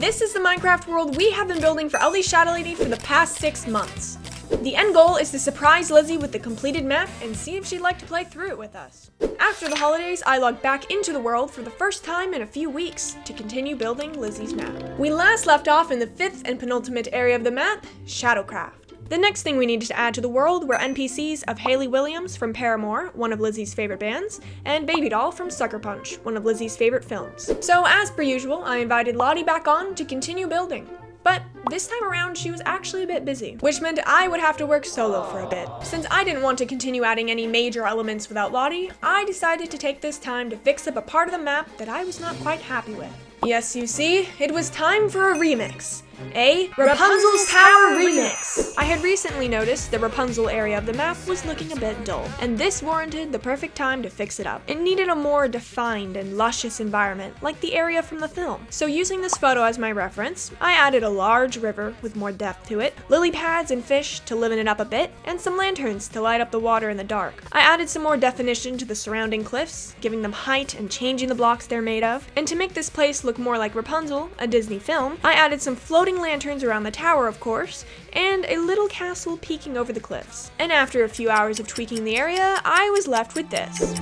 This is the Minecraft world we have been building for LDShadowLady for the past 6 months. The end goal is to surprise Lizzie with the completed map and see if she'd like to play through it with us. After the holidays, I logged back into the world for the first time in a few weeks to continue building Lizzie's map. We last left off in the 5th and penultimate area of the map, Shadowcraft. The next thing we needed to add to the world were NPCs of Hayley Williams from Paramore, one of Lizzie's favorite bands, and Baby Doll from Sucker Punch, one of Lizzie's favorite films. So as per usual, I invited Lottie back on to continue building. But this time around, she was actually a bit busy, which meant I would have to work solo for a bit. Since I didn't want to continue adding any major elements without Lottie, I decided to take this time to fix up a part of the map that I was not quite happy with. Yes, you see, it was time for a remix. A Rapunzel's Tower remix! I had recently noticed the Rapunzel area of the map was looking a bit dull, and this warranted the perfect time to fix it up. It needed a more defined and luscious environment, like the area from the film. So using this photo as my reference, I added a large river with more depth to it, lily pads and fish to liven it up a bit, and some lanterns to light up the water in the dark. I added some more definition to the surrounding cliffs, giving them height and changing the blocks they're made of. And to make this place look more like Rapunzel, a Disney film, I added some floating lanterns around the tower, of course, and a little castle peeking over the cliffs. And after a few hours of tweaking the area, I was left with this.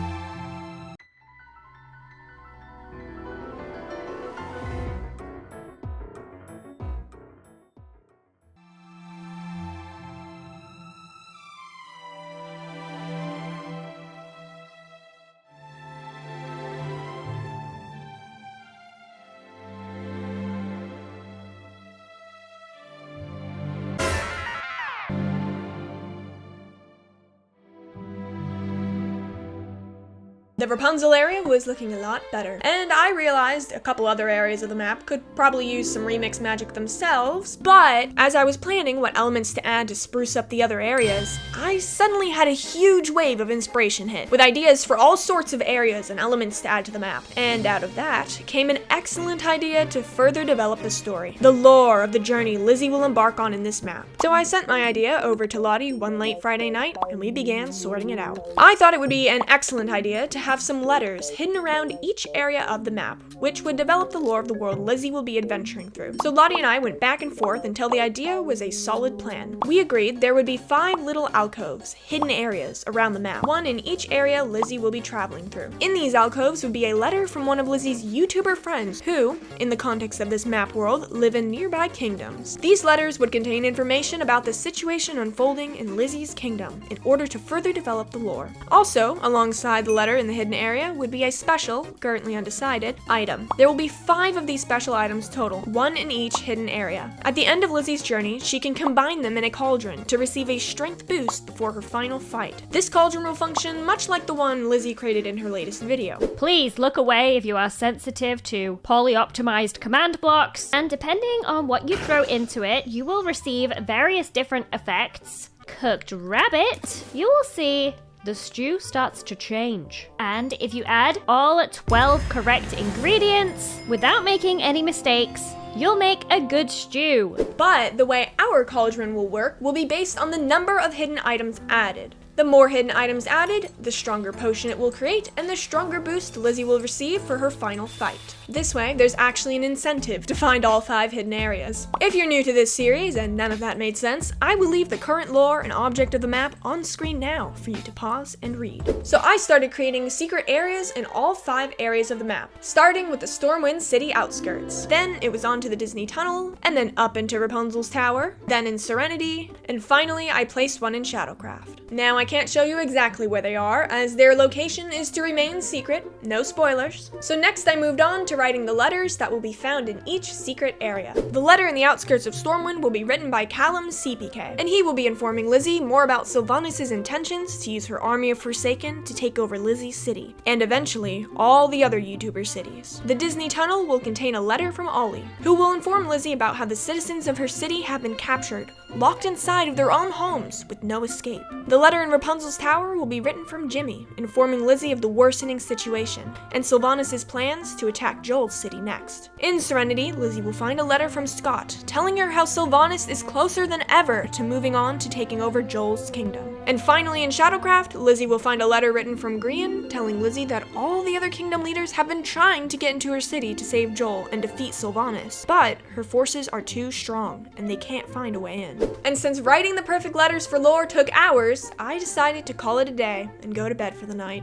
The Rapunzel area was looking a lot better, and I realized a couple other areas of the map could probably use some remix magic themselves, but as I was planning what elements to add to spruce up the other areas, I suddenly had a huge wave of inspiration hit, with ideas for all sorts of areas and elements to add to the map. And out of that came an excellent idea to further develop the story, the lore of the journey Lizzie will embark on in this map. So I sent my idea over to Lottie one late Friday night, and we began sorting it out. I thought it would be an excellent idea to have some letters hidden around each area of the map, which would develop the lore of the world Lizzie will be adventuring through. So Lottie and I went back and forth until the idea was a solid plan. We agreed there would be 5 little alcoves, hidden areas, around the map, one in each area Lizzie will be traveling through. In these alcoves would be a letter from one of Lizzie's YouTuber friends who, in the context of this map world, live in nearby kingdoms. These letters would contain information about the situation unfolding in Lizzie's kingdom in order to further develop the lore. Also, alongside the letter in the hidden area would be a special, currently undecided, item. There will be 5 of these special items total, 1 in each hidden area. At the end of Lizzie's journey, she can combine them in a cauldron to receive a strength boost before her final fight. This cauldron will function much like the one Lizzie created in her latest video. Please look away if you are sensitive to poorly optimized command blocks, and depending on what you throw into it, you will receive various different effects. Cooked rabbit, you will see the stew starts to change. And if you add all 12 correct ingredients without making any mistakes, you'll make a good stew. But the way our cauldron will work will be based on the number of hidden items added. The more hidden items added, the stronger potion it will create, and the stronger boost Lizzie will receive for her final fight. This way, there's actually an incentive to find all 5 hidden areas. If you're new to this series and none of that made sense, I will leave the current lore and object of the map on screen now for you to pause and read. So I started creating secret areas in all 5 areas of the map, starting with the Stormwind City outskirts. Then it was on to the Disney Tunnel, and then up into Rapunzel's Tower, then in Serenity, and finally I placed one in Shadowcraft. Now I can't show you exactly where they are, as their location is to remain secret, no spoilers. So next I moved on to writing the letters that will be found in each secret area. The letter in the outskirts of Stormwind will be written by Callum CPK, and he will be informing Lizzie more about Sylvanas' intentions to use her army of Forsaken to take over Lizzie's city, and eventually all the other YouTuber cities. The Disney Tunnel will contain a letter from Ollie, who will inform Lizzie about how the citizens of her city have been captured, locked inside of their own homes with no escape. The letter in Rapunzel's tower will be written from Jimmy, informing Lizzie of the worsening situation, and Sylvanas' plans to attack Joel's city next. In Serenity, Lizzie will find a letter from Scott, telling her how Sylvanas is closer than ever to moving on to taking over Joel's kingdom. And finally in Shadowcraft, Lizzie will find a letter written from Grian, telling Lizzie that all the other kingdom leaders have been trying to get into her city to save Joel and defeat Sylvanas, but her forces are too strong, and they can't find a way in. And since writing the perfect letters for lore took hours, I decided to call it a day and go to bed for the night.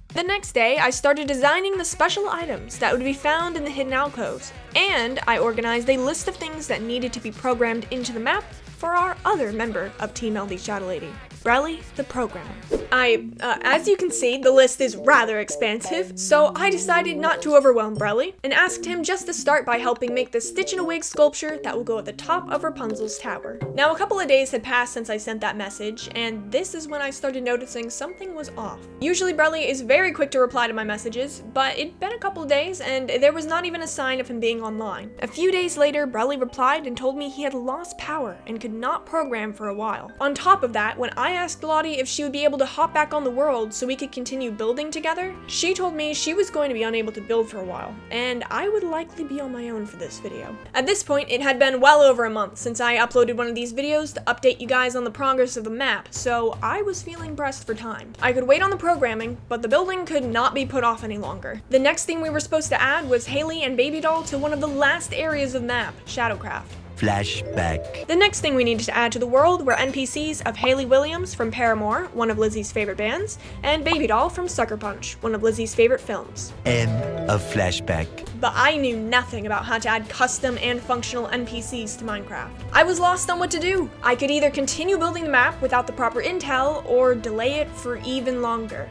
The next day, I started designing the special items that would be found in the hidden alcoves, and I organized a list of things that needed to be programmed into the map for our other member of Team LDShadowLady, Brelly, the programmer. As you can see, the list is rather expansive, so I decided not to overwhelm Brelly, and asked him just to start by helping make the stitch-in-a-wig sculpture that will go at the top of Rapunzel's tower. Now, a couple of days had passed since I sent that message, and this is when I started noticing something was off. Usually Brelly is very quick to reply to my messages, but it'd been a couple of days, and there was not even a sign of him being online. A few days later, Brelly replied and told me he had lost power and could not program for a while. On top of that, when I asked Lottie if she would be able to hop back on the world so we could continue building together, she told me she was going to be unable to build for a while, and I would likely be on my own for this video. At this point, it had been well over a month since I uploaded one of these videos to update you guys on the progress of the map, so I was feeling pressed for time. I could wait on the programming, but the building could not be put off any longer. The next thing we were supposed to add was Haley and Baby Doll to one of the last areas of the map, Shadowcraft. Flashback. The next thing we needed to add to the world were NPCs of Hayley Williams from Paramore, one of Lizzie's favorite bands, and Baby Doll from Sucker Punch, one of Lizzie's favorite films. End of flashback. But I knew nothing about how to add custom and functional NPCs to Minecraft. I was lost on what to do. I could either continue building the map without the proper intel, or delay it for even longer.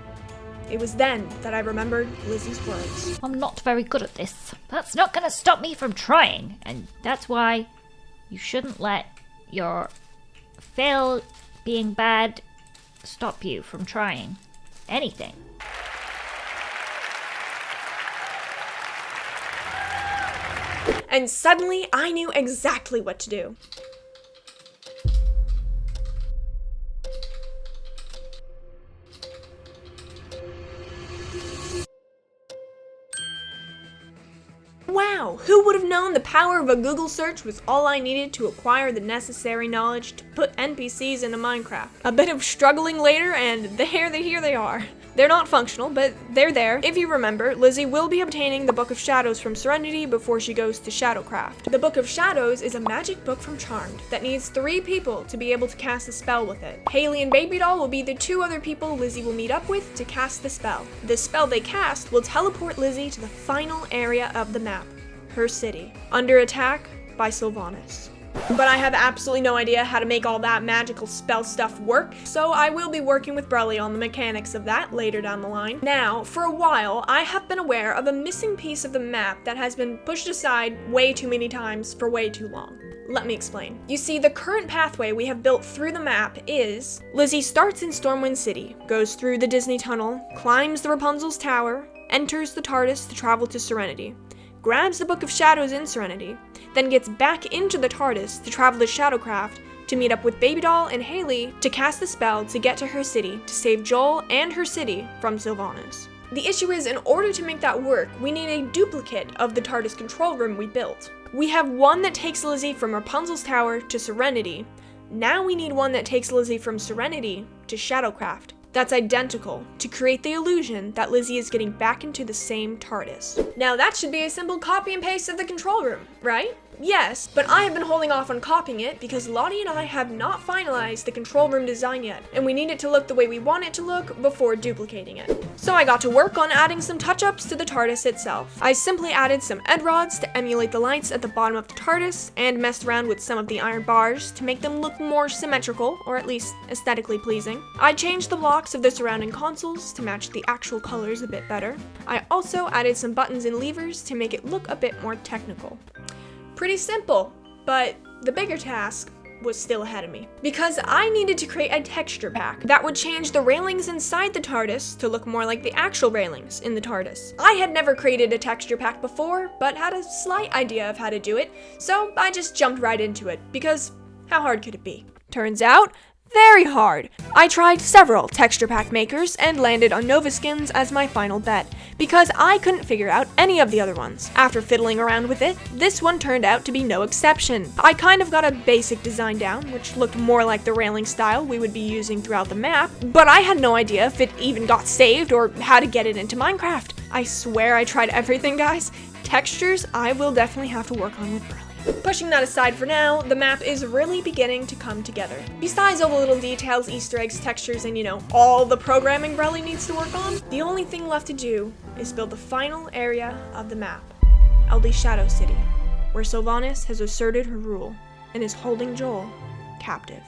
It was then that I remembered Lizzie's words. I'm not very good at this. That's not gonna stop me from trying, and that's why you shouldn't let your fail being bad stop you from trying anything. And suddenly, I knew exactly what to do. Wow, who would have known the power of a Google search was all I needed to acquire the necessary knowledge to put NPCs into Minecraft. A bit of struggling later, and here they are. They're not functional, but they're there. If you remember, Lizzie will be obtaining the Book of Shadows from Serenity before she goes to Shadowcraft. The Book of Shadows is a magic book from Charmed that needs 3 people to be able to cast a spell with it. Haley and Baby Doll will be the 2 other people Lizzie will meet up with to cast the spell. The spell they cast will teleport Lizzie to the final area of the map, her city, under attack by Sylvanas. But I have absolutely no idea how to make all that magical spell stuff work, so I will be working with Brelly on the mechanics of that later down the line. Now, for a while, I have been aware of a missing piece of the map that has been pushed aside way too many times for way too long. Let me explain. You see, the current pathway we have built through the map is Lizzie starts in Stormwind City, goes through the Disney Tunnel, climbs the Rapunzel's tower, enters the TARDIS to travel to Serenity, grabs the Book of Shadows in Serenity, then gets back into the TARDIS to travel to Shadowcraft to meet up with Baby Doll and Haley to cast the spell to get to her city to save Joel and her city from Sylvanas. The issue is, in order to make that work, we need a duplicate of the TARDIS control room we built. We have one that takes Lizzie from Rapunzel's tower to Serenity. Now we need one that takes Lizzie from Serenity to Shadowcraft. That's identical, to create the illusion that Lizzie is getting back into the same TARDIS. Now that should be a simple copy and paste of the control room, right? Yes, but I have been holding off on copying it because Lottie and I have not finalized the control room design yet, and we need it to look the way we want it to look before duplicating it. So I got to work on adding some touch-ups to the TARDIS itself. I simply added some edge rods to emulate the lights at the bottom of the TARDIS, and messed around with some of the iron bars to make them look more symmetrical, or at least aesthetically pleasing. I changed the blocks of the surrounding consoles to match the actual colors a bit better. I also added some buttons and levers to make it look a bit more technical. Pretty simple, but the bigger task was still ahead of me. Because I needed to create a texture pack that would change the railings inside the TARDIS to look more like the actual railings in the TARDIS. I had never created a texture pack before, but had a slight idea of how to do it, so I just jumped right into it, because how hard could it be? Turns out, very hard. I tried several texture pack makers and landed on Nova Skins as my final bet, because I couldn't figure out any of the other ones. After fiddling around with it, this one turned out to be no exception. I kind of got a basic design down, which looked more like the railing style we would be using throughout the map, but I had no idea if it even got saved or how to get it into Minecraft. I swear I tried everything, guys. Textures, I will definitely have to work on with Burley. Pushing that aside for now, the map is really beginning to come together. Besides all the little details, Easter eggs, textures, and all the programming Burley needs to work on, the only thing left to do is build the final area of the map, LD Shadow City, where Sylvanas has asserted her rule and is holding Joel captive.